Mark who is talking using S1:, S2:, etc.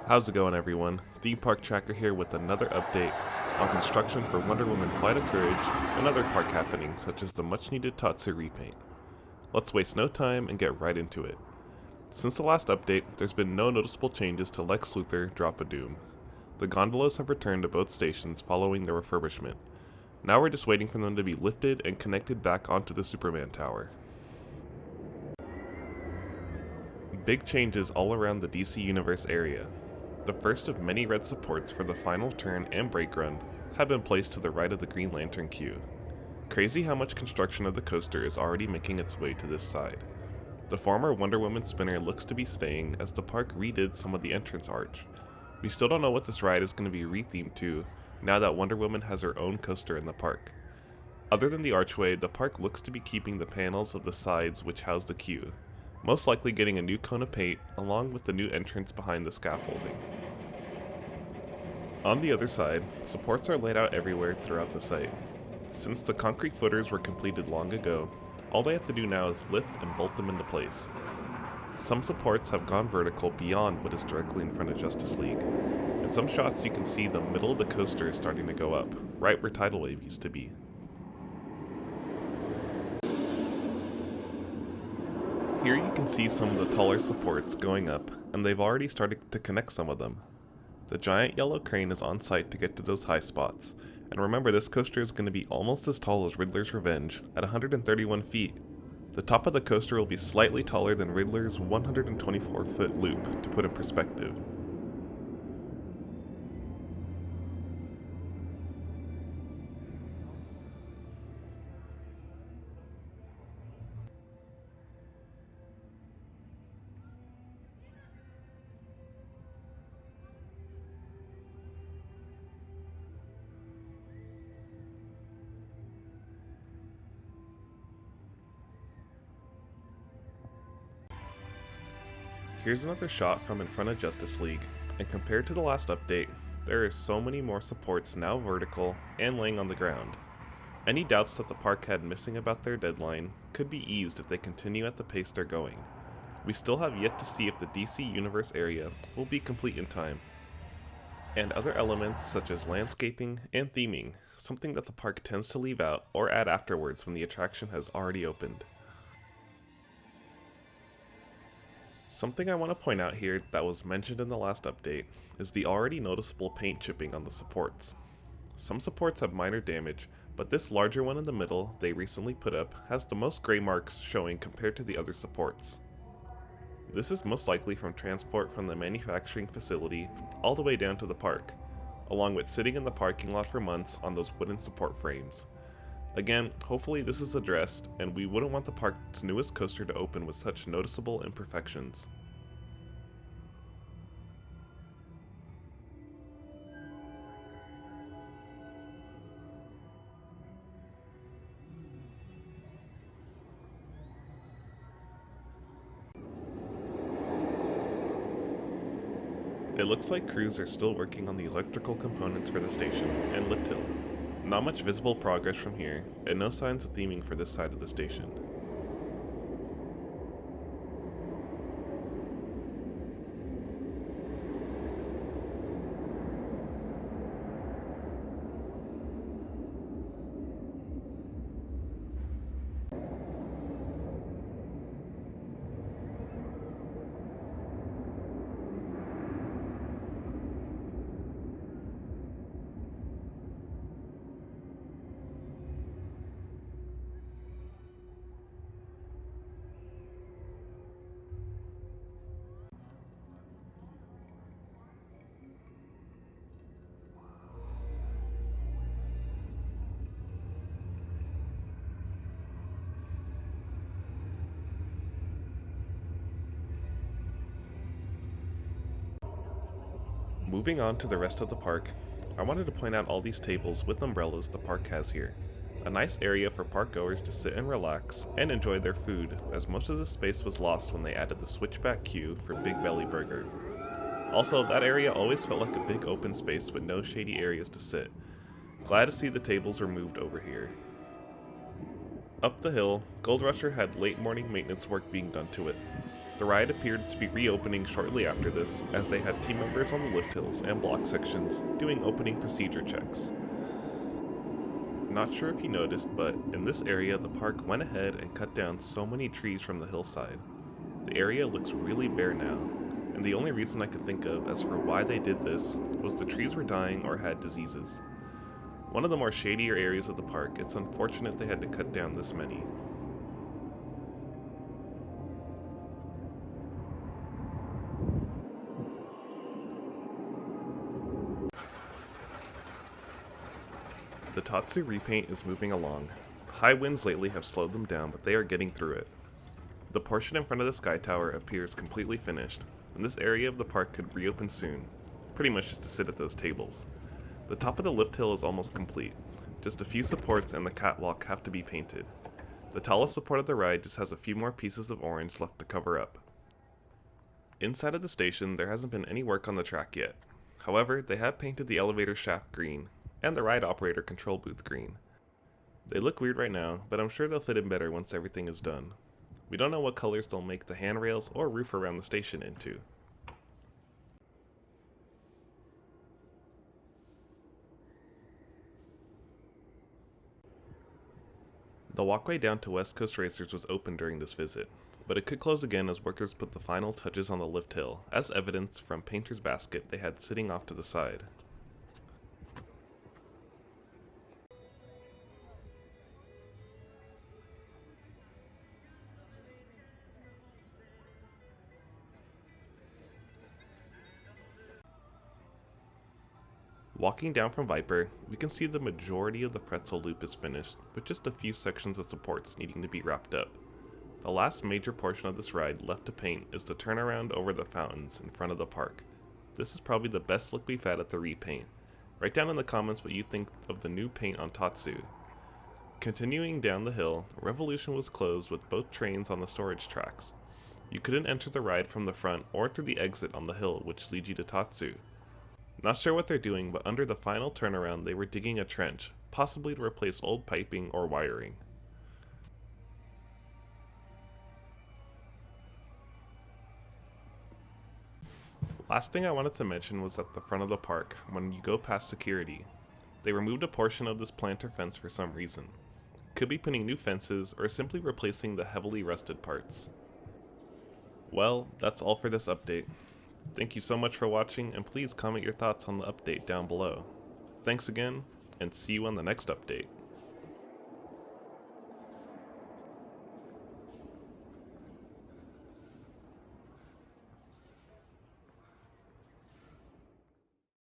S1: How's it going, everyone? Theme Park Tracker here with another update on construction for Wonder Woman Flight of Courage and other park happenings such as the much needed Tatsu repaint. Let's waste no time and get right into it. Since the last update, there's been no noticeable changes to Lex Luthor Drop of Doom. The gondolas have returned to both stations following their refurbishment. Now we're just waiting for them to be lifted and connected back onto the Superman Tower. Big changes all around the DC Universe area. The first of many red supports for the final turn and brake run have been placed to the right of the Green Lantern queue. Crazy how much construction of the coaster is already making its way to this side. The former Wonder Woman spinner looks to be staying as the park redid some of the entrance arch. We still don't know what this ride is going to be rethemed to now that Wonder Woman has her own coaster in the park. Other than the archway, the park looks to be keeping the panels of the sides which house the queue, most likely getting a new cone of paint along with the new entrance behind the scaffolding. On the other side, supports are laid out everywhere throughout the site. Since the concrete footers were completed long ago, all they have to do now is lift and bolt them into place. Some supports have gone vertical beyond what is directly in front of Justice League. In some shots you can see the middle of the coaster starting to go up, right where Tidal Wave used to be. Here you can see some of the taller supports going up, and they've already started to connect some of them. The giant yellow crane is on site to get to those high spots, and remember this coaster is going to be almost as tall as Riddler's Revenge, at 131 feet. The top of the coaster will be slightly taller than Riddler's 124-foot loop, to put in perspective. Here's another shot from in front of Justice League, and compared to the last update, there are so many more supports now vertical and laying on the ground. Any doubts that the park had missing about their deadline could be eased if they continue at the pace they're going. We still have yet to see if the DC Universe area will be complete in time, and other elements such as landscaping and theming, something that the park tends to leave out or add afterwards when the attraction has already opened. Something I want to point out here that was mentioned in the last update is the already noticeable paint chipping on the supports. Some supports have minor damage, but this larger one in the middle they recently put up has the most gray marks showing compared to the other supports. This is most likely from transport from the manufacturing facility all the way down to the park, along with sitting in the parking lot for months on those wooden support frames. Again, hopefully this is addressed, and we wouldn't want the park's newest coaster to open with such noticeable imperfections. It looks like crews are still working on the electrical components for the station and lift hill. Not much visible progress from here, and no signs of theming for this side of the station. Moving on to the rest of the park, I wanted to point out all these tables with umbrellas the park has here. A nice area for park goers to sit and relax and enjoy their food, as most of the space was lost when they added the switchback queue for Big Belly Burger. Also, that area always felt like a big open space with no shady areas to sit. Glad to see the tables were moved over here. Up the hill, Gold Rusher had late morning maintenance work being done to it. The ride appeared to be reopening shortly after this, as they had team members on the lift hills and block sections doing opening procedure checks. Not sure if you noticed, but in this area the park went ahead and cut down so many trees from the hillside. The area looks really bare now, and the only reason I could think of as for why they did this was the trees were dying or had diseases. One of the more shadier areas of the park, it's unfortunate they had to cut down this many. The Tatsu repaint is moving along. High winds lately have slowed them down, but they are getting through it. The portion in front of the Sky Tower appears completely finished, and this area of the park could reopen soon, pretty much just to sit at those tables. The top of the lift hill is almost complete. Just a few supports and the catwalk have to be painted. The tallest support of the ride just has a few more pieces of orange left to cover up. Inside of the station, there hasn't been any work on the track yet. However, they have painted the elevator shaft green, and the ride operator control booth green. They look weird right now, but I'm sure they'll fit in better once everything is done. We don't know what colors they'll make the handrails or roof around the station into. The walkway down to West Coast Racers was open during this visit, but it could close again as workers put the final touches on the lift hill, as evidenced from Painter's basket they had sitting off to the side. Walking down from Viper, we can see the majority of the pretzel loop is finished, with just a few sections of supports needing to be wrapped up. The last major portion of this ride left to paint is the turnaround over the fountains in front of the park. This is probably the best look we've had at the repaint. Write down in the comments what you think of the new paint on Tatsu. Continuing down the hill, Revolution was closed with both trains on the storage tracks. You couldn't enter the ride from the front or through the exit on the hill, which leads you to Tatsu. Not sure what they're doing, but under the final turnaround they were digging a trench, possibly to replace old piping or wiring. Last thing I wanted to mention was at the front of the park, when you go past security. They removed a portion of this planter fence for some reason. Could be putting new fences or simply replacing the heavily rusted parts. Well, that's all for this update. Thank you so much for watching, and please comment your thoughts on the update down below. Thanks again, and see you on the next update.